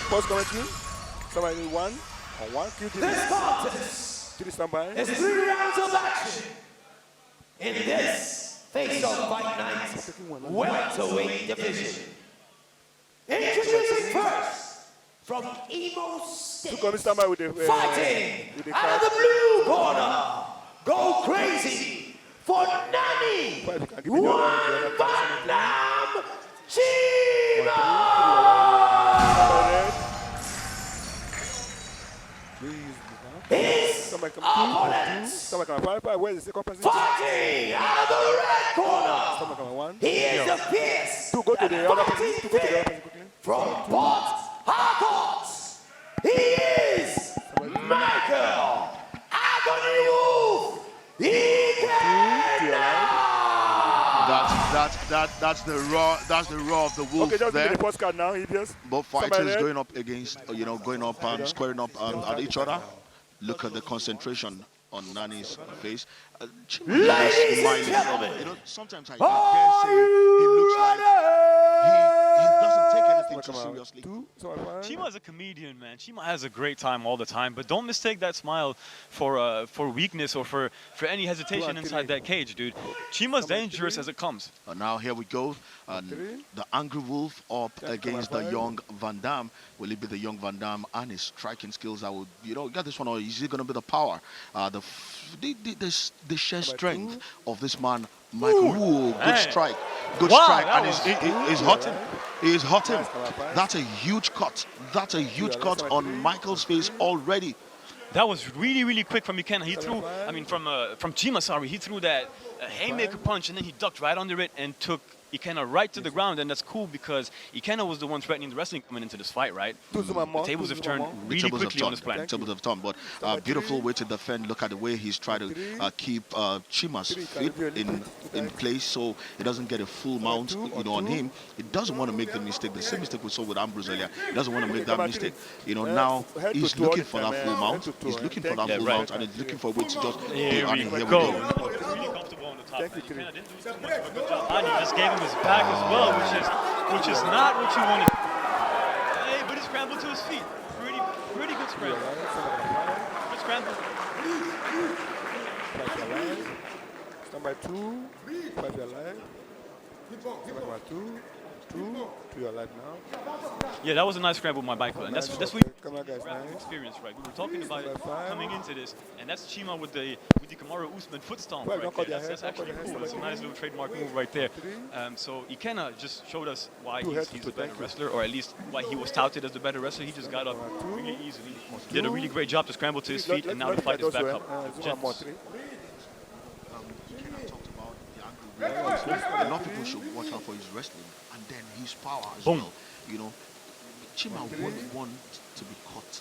Post commentary. Somebody need one. On one. This contest Standby. is 3 rounds of action. In this face-off fight night welterweight division. Introducing first from Imo State, fighting out of the blue corner. Go crazy for Nani One Vietnam Chima. His opponents, fighting out of the red corner. He is a fierce and fighting from Port Harcourt. He is Michael Agony Wolf Ikenna. That's the raw of the wolf. Okay, just there. give me the postcard now. Both fighters going up against, going up squaring up at each other. Look at the concentration on Nani's face. Ladies and gentlemen, sometimes I dare say he looks like he doesn't take anything too seriously. Chima is a comedian, man. Chima has a great time all the time, but don't mistake that smile for weakness or for any hesitation inside that cage, dude. Chima's dangerous as it comes. Now here we go. The Angry Wolf up against the young Van Damme. Will it be the young Van Damme and his striking skills that will, get this one, or is it going to be the power? The sheer strength of this man, Michael. Ooh, good strike. Good strike. And he's hurting. He's hurting. That's a huge cut. That's a huge cut on Michael's face already. That was really, really quick from Ikenna. He threw, from Chima, sorry, he threw that haymaker punch, and then he ducked right under it and took Ikenna right to the ground, and that's cool because Ikenna was the one threatening the wrestling coming into this fight, right? The tables have turned really quickly on this plan. Tables have turned, but beautiful way to defend. Look at the way he's trying to keep Chima's feet in place so he doesn't get a full mount, on him. He doesn't want to make the mistake. The same mistake we saw with Ambrose earlier. He doesn't want to make that mistake. Now he's looking for that full mount. He's looking for that full mount, and he's looking for a way to just. Here we go. Really comfortable on the top. Ikenna didn't do too much of a good job. And he just gave him his back as well, which is not what you wanted. Hey, but he scrambled to his feet. Pretty good scramble. Good scramble. Stand by 2. 5 your life. Stand by 2. 2 to your life now. Yeah, that was a nice scramble with my bike, and that's what we experienced, right? We were talking about it coming into this, and that's Chima with the Kamaru Usman foot stomp right there. That's actually cool. That's a nice little trademark move right there. So Ikenna just showed us why he's a better wrestler, or at least why he was touted as the better wrestler. He just got up really easily, did a really great job to scramble to his feet, and now the fight is back up. A lot of people should watch out for his wrestling and then his power as well. Chima won't want to be caught,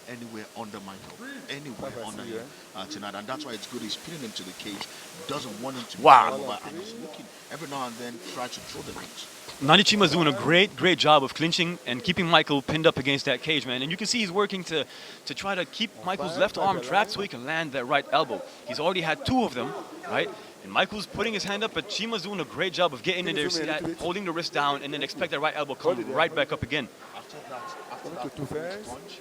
anywhere under Michael, anywhere under him tonight, and that's why it's good he's pinning him to the cage. Doesn't want him to be over, and he's looking every now and then try to throw the knees. Nani Chima's doing a great job of clinching and keeping Michael pinned up against that cage, man. And you can see he's working to try to keep Michael's left arm trapped so he can land that right elbow. He's already had 2 of them, right? And Michael's putting his hand up, but Chima's doing a great job of getting in there, see that, holding the wrist down, and then expect that right elbow come right back up again. After that punch,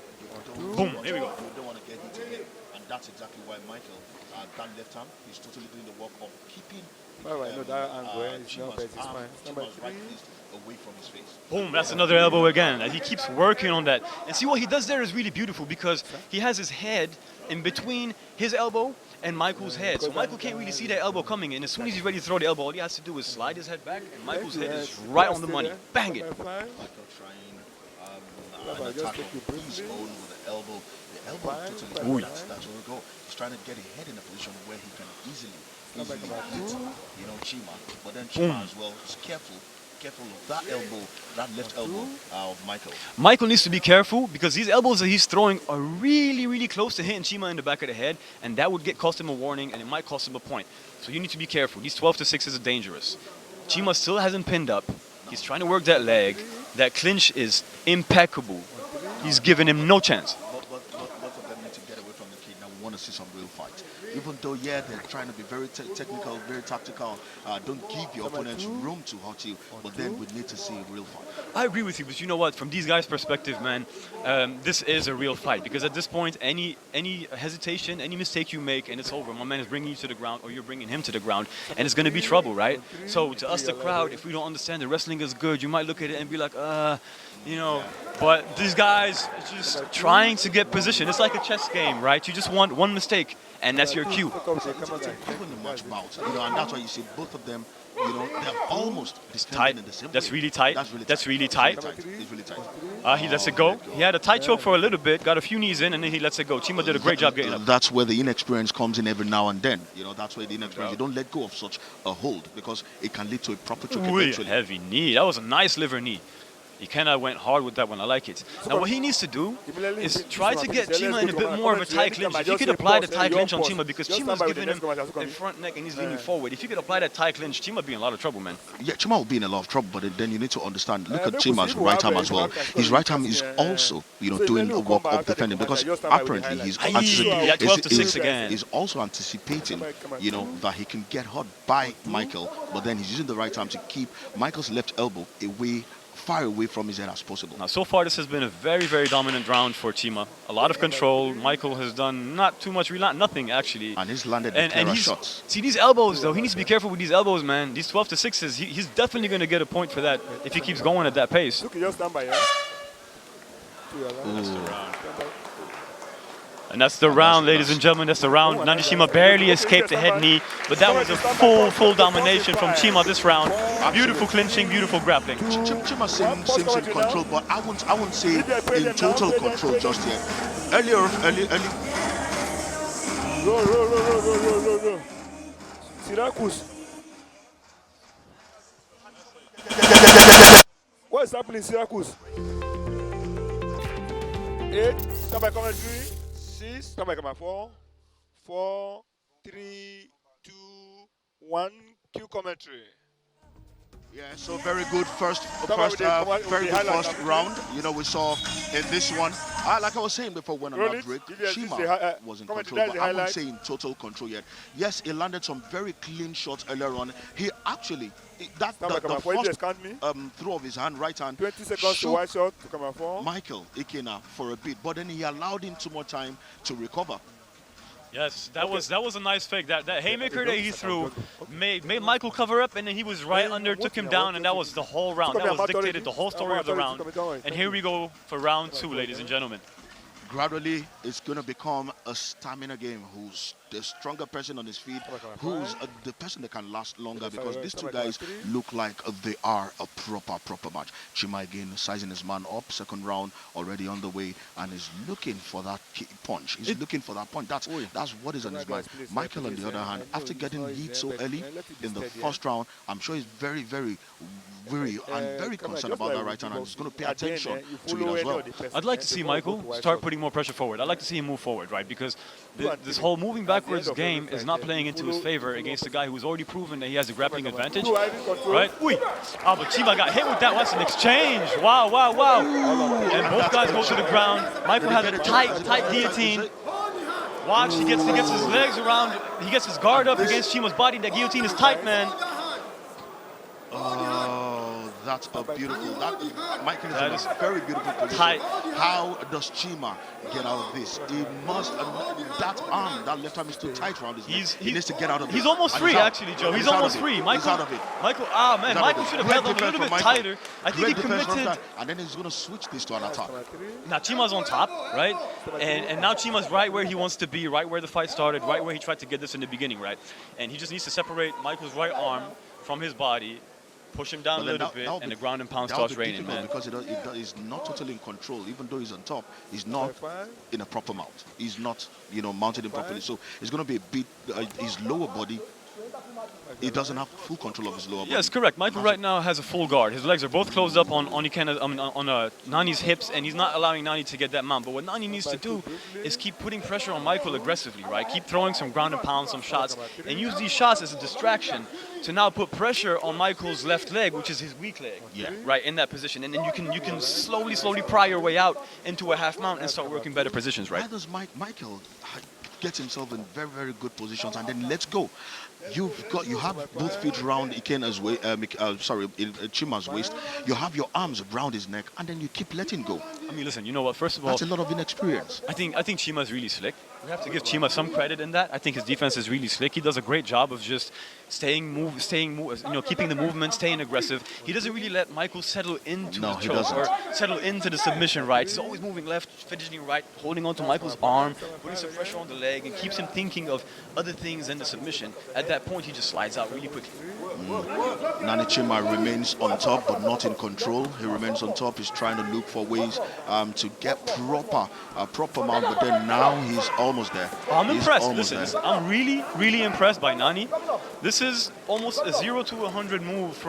boom, here we go. You don't want to get hit again, and that's exactly why Michael, that left hand, he's totally doing the work of keeping Chima's right fist away from his face. Boom, that's another elbow again. And he keeps working on that. And see, what he does there is really beautiful because he has his head in between his elbow and Michael's head. So Michael can't really see that elbow coming, and as soon as he's ready to throw the elbow, all he has to do is slide his head back, and Michael's head is right on the money. Bang it. Michael trying an attack of his own with the elbow. The elbow totally that's where we go. He's trying to get his head in a position where he can easily hit, Chima. But then Chima as well is careful of that elbow, that left elbow of Michael. Michael needs to be careful because these elbows that he's throwing are really close to hitting Chima in the back of the head, and that would cost him a warning, and it might cost him a point. So you need to be careful. These 12 to 6s are dangerous. Chima still hasn't pinned up. He's trying to work that leg. That clinch is impeccable. He's giving him no chance. Both of them need to get away from the cage. Now we want to see some real fight. even though, yeah, they're trying to be very technical, very tactical, don't give your opponents room to hurt you, but then we need to see a real fight. I agree with you, but you know what? From these guys' perspective, man, this is a real fight, because at this point, any hesitation, any mistake you make, and it's over. My man is bringing you to the ground, or you're bringing him to the ground, and it's going to be trouble, right? So to us, the crowd, if we don't understand the wrestling is good, you might look at it and be like, you know, but these guys are just trying to get position. It's like a chess game, right? You just want one mistake, and that's your cue. Even the match bout, you know, and that's why you see both of them, you know, they're almost Tight. in the same That's way. really tight. That's really tight. It's really tight. He lets it go. He had a tight choke for a little bit, got a few knees in, and then he lets it go. Chima did a great job getting up. That's where the inexperience comes in every now and then. You know, that's where the inexperience. You don't let go of such a hold because it can lead to a proper choke eventually. Heavy knee. That was a nice liver knee. Ikenna went hard with that one. I like it. Now, what he needs to do is try to get Chima in a bit more of a tight clinch. If you could apply the tight clinch on Chima, because Chima's giving him a front neck and he's leaning forward. If you could apply that tight clinch, Chima be in a lot of trouble, man. Yeah, Chima will be in a lot of trouble, but then you need to understand. Look at Chima's right arm as well. His right arm is also, you know, doing a work of defending because apparently he's Yeah, 12 to 6 again. He's also anticipating, you know, that he can get hurt by Michael, but then he's using the right arm to keep Michael's left elbow far away from his head as possible. Now, so far, this has been a very, very dominant round for Chima. A lot of control. Michael has done not too much, nothing actually. And he's landed shots. See these elbows, though. He needs to be careful with these elbows, man. These 12 to 6s, he's definitely going to get a point for that if he keeps going at that pace. And that's the round, ladies and gentlemen. That's the round. Chima barely escaped the head knee, but that was a full domination from Chima this round. Beautiful clinching, beautiful grappling. Chima seems in control, but I won't say in total control just yet. Earlier. Go. Syracuse. What is happening in Syracuse? 8, come by commentary. 6, come by 4, 3, 2, 1, cue commentary. Yeah, so very good first round. You know, we saw in this one, like I was saying before when on that break, Chima was in control, but I wouldn't say in total control yet. Yes, he landed some very clean shots earlier on. He actually, the first throw of his right hand, 20 seconds to wide shot to come Michael Ikenna for a bit, but then he allowed him too much time to recover. Yes, that was a nice fake. That haymaker that he threw made Michael cover up, and then he was right under, took him down, and that was the whole round. That was dictated the whole story of the round. And here we go for round 2, ladies and gentlemen. Gradually, it's going to become a stamina game. Who's the stronger person on his feet? Who's the person that can last longer? Because these two guys look like they are a proper match. Chima again sizing his man up. Second round already on the way, and is looking for that punch. He's looking for that punch. That's what is on his mind. Michael, on the other hand, after getting hit so early in the first round, I'm sure he's very worried and very concerned about that right hand, and he's going to pay attention to it as well. I'd like to see Michael start putting more pressure forward. I'd like to see him move forward, right? Because this whole moving backwards game is not playing into his favor against a guy who's already proven that he has a grappling advantage, right? But Chima got hit with that. That's an exchange. Wow. And both guys go to the ground. Michael has a tight guillotine. Watch, he gets his legs around. He gets his guard up against Chima's body. That guillotine is tight, man. Oh, that's a beautiful. Michael is in a very beautiful position. Tight. How does Chima get out of this? He must. That left arm is too tight around his neck. He needs to get out of it. He's almost free, actually, Joe. He's almost free. Michael, out of it. Michael should have held him a little bit tighter. I think he committed. And then he's going to switch this to an attack. Now Chima's on top, right? And now Chima's right where he wants to be, right where the fight started, right where he tried to get this in the beginning, right? And he just needs to separate Michael's right arm from his body, push him down a little bit, and the ground and pound starts raining, man. Because he's not totally in control. Even though he's on top, he's not in a proper mount. He's not, mounted in properly. So it's going to be a bit, his lower body, he doesn't have full control of his lower body. Yes, correct. Michael right now has a full guard. His legs are both closed up on Nani's hips, and he's not allowing Nani to get that mount. But what Nani needs to do is keep putting pressure on Michael aggressively, right? Keep throwing some ground and pound, some shots, and use these shots as a distraction to now put pressure on Michael's left leg, which is his weak leg, right, in that position. And then you can slowly pry your way out into a half mount and start working better positions, right? Why does Michael... gets himself in very, very good positions and then lets go. You have both feet round Ikenna's waist, Chima's waist. You have your arms around his neck, and then you keep letting go. I mean, listen, you know what? First of all, that's a lot of inexperience. I think Chima's really slick. We have to give Chima some credit in that. I think his defense is really slick. He does a great job of just keeping the movement, staying aggressive. He doesn't really let Michael settle into the choke or settle into the submission, right? He's always moving left, fidgeting right, holding onto Michael's arm, putting some pressure on the leg, and keeps him thinking of other things than the submission. At that point, he just slides out really quickly. Chima remains on top, but not in control. He remains on top. He's trying to look for ways to get proper mount, but then now he's almost there. I'm impressed. Listen, I'm really impressed by Nani. This is almost a 0 to 100 move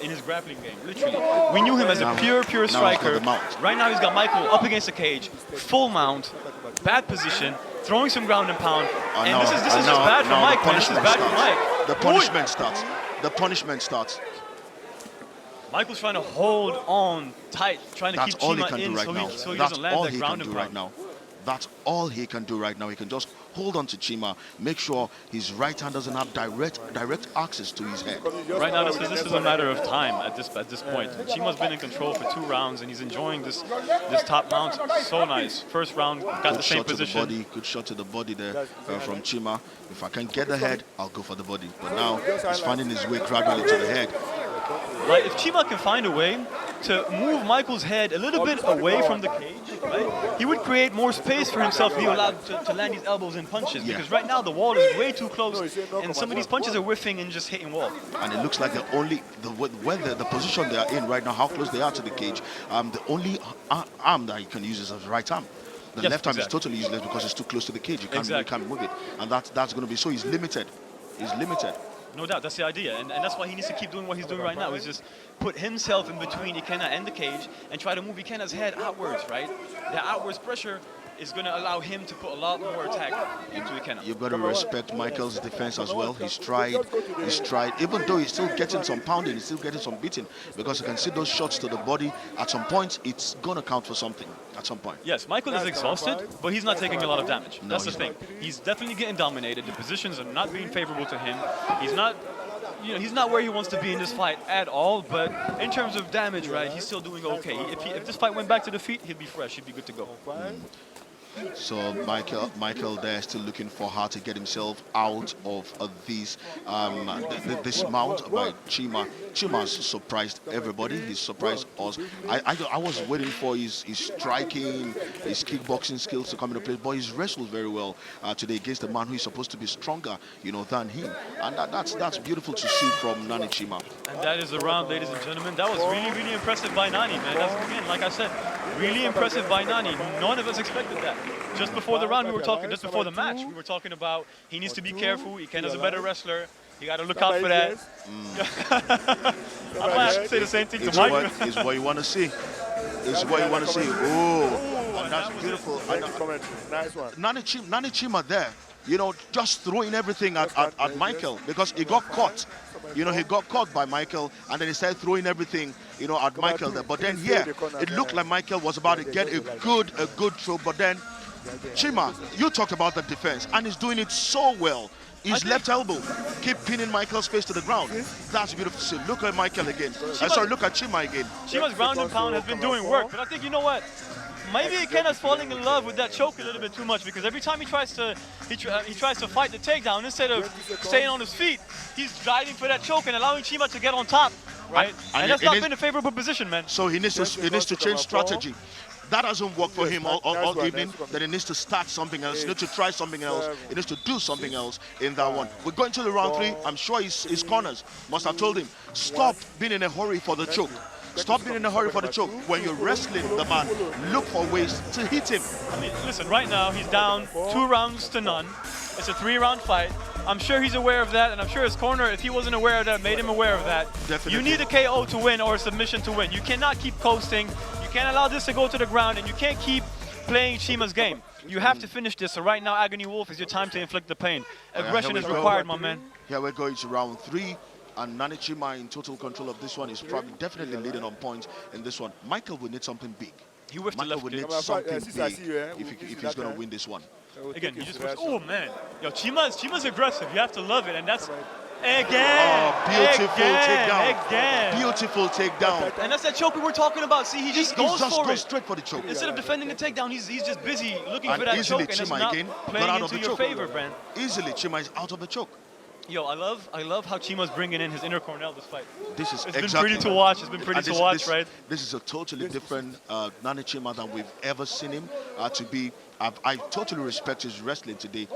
in his grappling game. Literally, we knew him as a pure striker. Right now, he's got Michael up against the cage, full mount, bad position, throwing some ground and pound. And this is just bad for Mike. This is bad for Mike. The punishment starts. The punishment starts. Michael's trying to hold on tight, trying to keep Chima in so he doesn't land that ground and pound. That's all he can do right now. He can just hold on to Chima, make sure his right hand doesn't have direct access to his head. Right now, this is a matter of time at this point. Chima's been in control for 2 rounds, and he's enjoying this top mount. So nice. First round, got the same position. Good shot to the body there from Chima. If I can get the head, I'll go for the body. But now he's finding his way gradually to the head. Like, if Chima can find a way to move Michael's head a little bit away from the cage, right, he would create more space for himself to be allowed to land these elbows and punches. Because right now the wall is way too close, and some of these punches are whiffing and just hitting wall. And it looks like the position they are in right now, how close they are to the cage, the only arm that he can use is his right arm. The left arm is totally useless because it's too close to the cage. You can't move it, and that's going to be so. He's limited. No doubt, that's the idea, and that's why he needs to keep doing what he's doing right now, is just put himself in between Ikenna and the cage and try to move Ikenna's head outwards, right? That outwards pressure is going to allow him to put a lot more attack into Ikenna. You've got to respect Michael's defense as well. He's tried, even though he's still getting some pounding, he's still getting some beating, because you can see those shots to the body. At some point, it's going to count for something. At some point. Yes, Michael is exhausted, but he's not taking a lot of damage. That's the thing. He's definitely getting dominated. The positions are not being favorable to him. He's not where he wants to be in this fight at all, but in terms of damage, right, he's still doing okay. If this fight went back to the feet, he'd be fresh, he'd be good to go. So Michael there still looking for how to get himself out of this mount by Chima. Chima's surprised everybody. He's surprised us. I was waiting for his striking, his kickboxing skills to come into place, but he's wrestled very well today against a man who is supposed to be stronger, than him. And that's beautiful to see from Nani Chima. And that is the round, ladies and gentlemen. That was really impressive by Nani, man. That's, again, like I said, really impressive by Nani. None of us expected that. Just before the round, just before the match, we were talking about he needs to be careful. Ikenna's a better wrestler. You got to look out for that. I might have to say the same thing to Mike. It's what you want to see. It's what you want to see. Oh, that's beautiful. Nice one. Nani Chima there, just throwing everything at Michael, because he got caught. He got caught by Michael, and then he started throwing everything, at Michael there. But then here, it looked like Michael was about to get a good throw, but then Chima, you talked about the defense, and he's doing it so well. His left elbow keep pinning Michael's face to the ground. That's beautiful to see. Look at Michael again. Look at Chima again. Chima's ground and pound has been doing work, but I think, you know what? Maybe Ikenna's falling in love with that choke a little bit too much, because every time he tries to fight the takedown, instead of staying on his feet, he's driving for that choke and allowing Chima to get on top, right? And that's not been a favorable position, man. So he needs to change strategy. That hasn't worked for him all evening. Then he needs to start something else. He needs to try something else. He needs to do something else in that one. We're going to the round 3. I'm sure his corners must have told him, stop being in a hurry for the choke. Stop being in a hurry for the choke. When you're wrestling the man, look for ways to hit him. I mean, listen, right now he's down 2 rounds to none. It's a 3-round fight. I'm sure he's aware of that, and I'm sure his corner, if he wasn't aware of that, made him aware of that. Definitely. You need a KO to win or a submission to win. You cannot keep coasting. You can't allow this to go to the ground, and you can't keep playing Chima's game. You have to finish this. So right now, Agony Wolf, is your time to inflict the pain. Aggression is required, my man. Here we're going to round 3. And Nani Chima in total control of this one is probably definitely leading on points in this one. Michael will need something big. He whiffed the Michael left will kick. need something big if he's going to win this one. Again, he just was, oh man. Yo, Chima's aggressive. You have to love it. And that's, again. Oh, beautiful takedown. Again. Beautiful takedown. And that's that choke we were talking about. See, he just goes for it. Straight for the choke. Instead of defending the takedown, he's just busy looking And for that easily choke. And it's Chima not again playing got out of into the your choke. favor, man. Easily Chima is out of the choke. Yo, I love how Chima's bringing in his inner Cornell this fight. This is It's been pretty to watch. It's been pretty to watch, right? This is a totally different Nani Chima than we've ever seen him to be. I totally respect his wrestling today.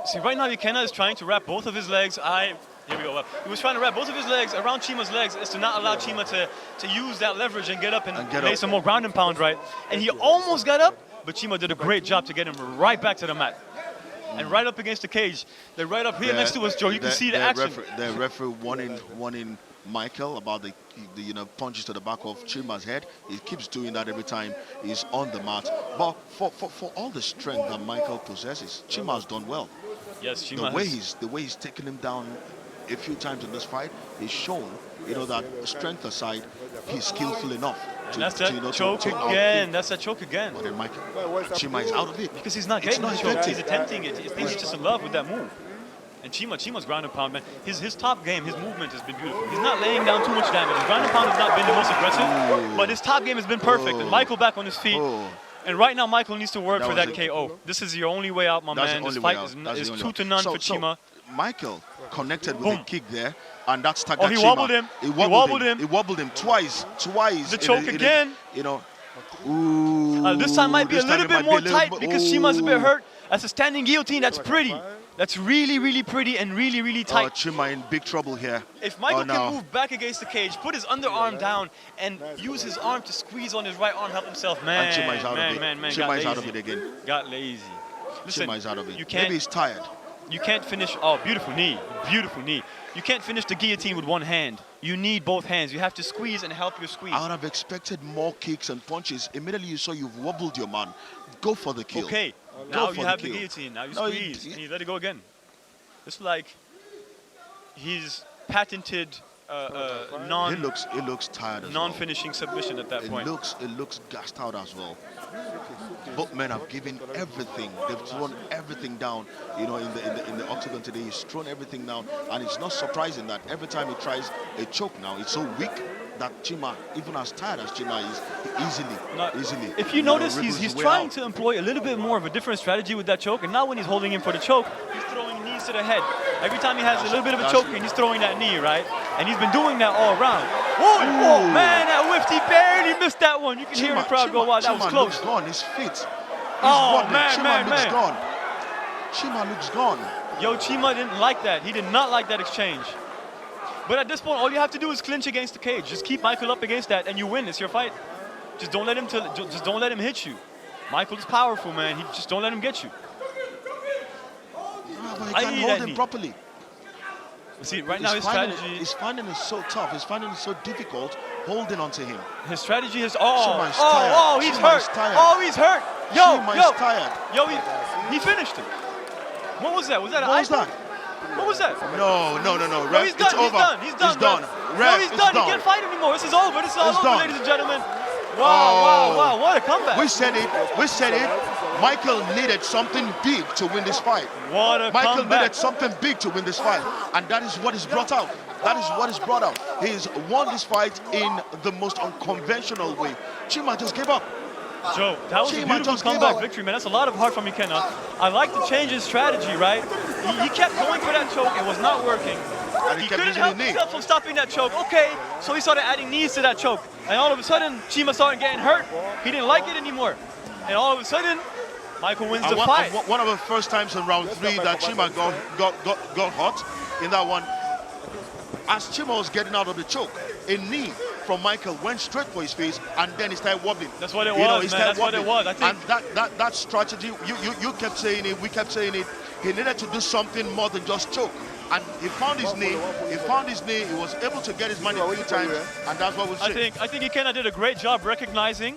See, right now Ikenna is trying to wrap both of his legs. Here we go. He was trying to wrap both of his legs around Chima's legs is to not allow Chima to use that leverage and get up and lay some more ground and pound, right? And he almost got up, but Chima did a great job to get him right back to the mat. And right up against the cage. They're right up here next to us, Joe. You can see the action. The referee warning Michael about the punches to the back of Chima's head. He keeps doing that every time he's on the mat. But for all the strength that Michael possesses, Chima has done well. Yes, Chima the way he's taken him down a few times in this fight, he's shown, that strength aside, he's skillful enough. And that's that choke again. That's that choke again. But then Michael, Chima is out of it. Because he's not getting the choke. He's attempting it. He's just in love with that move. And Chima's ground and pound, man. His top game, his movement has been beautiful. He's not laying down too much damage. His ground and pound has not been the most aggressive, but his top game has been perfect. And Michael back on his feet. And right now, Michael needs to work for that KO. This is your only way out, my man. This fight is 2-0 for Chima. Michael connected with a kick there, and that's Chima. Oh, he wobbled him. He wobbled him twice. The choke again. This time might be a little bit more tight because Chima's a bit hurt. That's a standing guillotine. That's pretty. That's really, really pretty and really, really tight. Chima in big trouble here. If Michael can move back against the cage, put his underarm down, and use his arm to squeeze on his right arm, help himself, man. And Chima is out of it. Chima is out of it again. Got lazy. Listen, Chima is out of it. Maybe he's tired. You can't finish. Oh, beautiful knee. Beautiful knee. You can't finish the guillotine with one hand. You need both hands. You have to squeeze and help your squeeze. I would have expected more kicks and punches. Immediately you saw you've wobbled your man. Go for the kill. Okay. Now you have the guillotine. Now you squeeze and you let it go again. It's like he's patented It looks tired as non-finishing submission at that point. It looks gassed out as well. Both men have given everything. They've thrown everything down. In the octagon today, he's thrown everything down, and it's not surprising that every time he tries a choke now, it's so weak that Chima, even as tired as Chima is, easily. If you notice, he's trying to employ a little bit more of a different strategy with that choke, and now when he's holding him for the choke, he's throwing knees to the head. Every time he has a little bit of a choke, and he's throwing that knee, right? And he's been doing that all around. Oh man, that whiffed, he barely missed that one. You can hear the crowd go, wow, that was close. Chima looks gone, his feet. Man. Gone. Chima looks gone. Yo, Chima didn't like that. He did not like that exchange. But at this point, all you have to do is clinch against the cage. Just keep Michael up against that, and you win. It's your fight. Just don't let him hit you. Michael is powerful, man. Just don't let him get you. But he can't hold him properly. See, right now his strategy... He's finding it so tough. He's finding it so difficult holding onto him. His strategy is... He's hurt. Tired. He's hurt. Yo, tired. Yo, he finished him. What was that? Was that an eye? What was that? No. Ref, he's done. He's done. Ref, he's done. He can't fight anymore. This is over. This is all over, ladies and gentlemen. Wow. What a comeback. We said it. Michael needed something big to win this fight. What a Michael comeback. needed something big to win this fight. And that is what is brought out. He's won this fight in the most unconventional way. Chima just gave up. Joe, that was a beautiful comeback victory, man. That's a lot of heart from Ikenna. I like to change his strategy, right? He kept going for that choke. It was not working. And he couldn't help himself from stopping that choke. Okay, so he started adding knees to that choke. And all of a sudden, Chima started getting hurt. He didn't like it anymore. And all of a sudden, Michael wins the fight. One of the first times in round 3 that Chima got hot in that one. As Chima was getting out of the choke, a knee from Michael went straight for his face, and then he started wobbling. That's what it was, man. That's what it was. I think. And that strategy, you kept saying it, we kept saying it. He needed to do something more than just choke. And he found his knee. He was able to get his money a few times, and that's what we'll see. I think Ikenna did a great job recognizing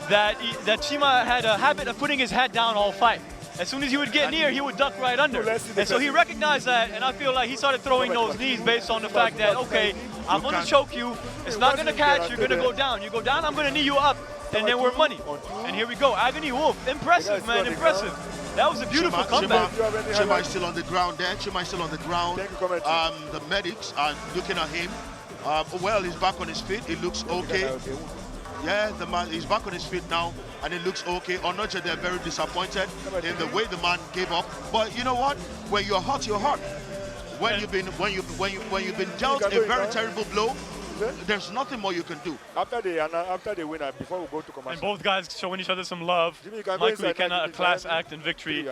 that Chima had a habit of putting his head down all fight. As soon as he would get near, he would duck right under. And so he recognized that, and I feel like he started throwing those knees based on the fact that, okay, I'm going to choke you. It's not going to catch. You're going to go down. You go down, I'm going to knee you up. And then we're money. And here we go. Agony Wolf. Impressive, man. Impressive. That was a beautiful comeback. Chima is still on the ground there. Chima is still on the ground. The medics are looking at him. Well, he's back on his feet. It looks okay. Yeah, the man is back on his feet now, and it looks okay. Onoche, they're very disappointed in the way the man gave up. But you know what? When you're hot, you're hot. When you've been dealt a very terrible blow, there's nothing more you can do. After the winner, before we go to commercial. And both guys showing each other some love. Michael Ikenna, a class act in victory,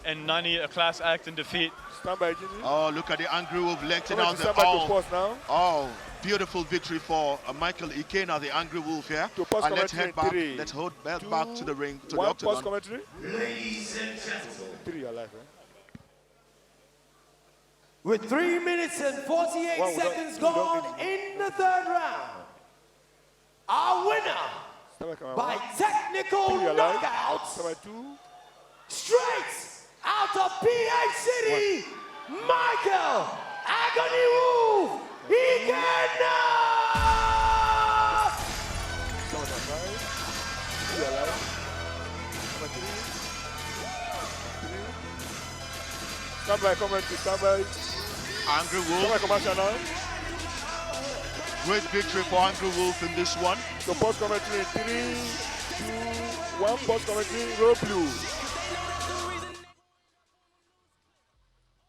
and Nani, a class act in defeat. Stand by, Jimmy. Oh, look at the angry wolf letting out the beautiful victory for Michael Ikenna, the angry wolf here. And let's head back. Let's head back to the ring, to the octagon. Ladies and gentlemen. 3 alive, With 3 minutes and 48 seconds gone in the third round, our winner by technical knockout, straight out of PH City, Michael Agony Wolf Ikenna! Stand by, commentary, stand by. Angry Wolf. Great victory for Angry Wolf in this one. So post commentary in 3, 2, 1, post commentary, row blue.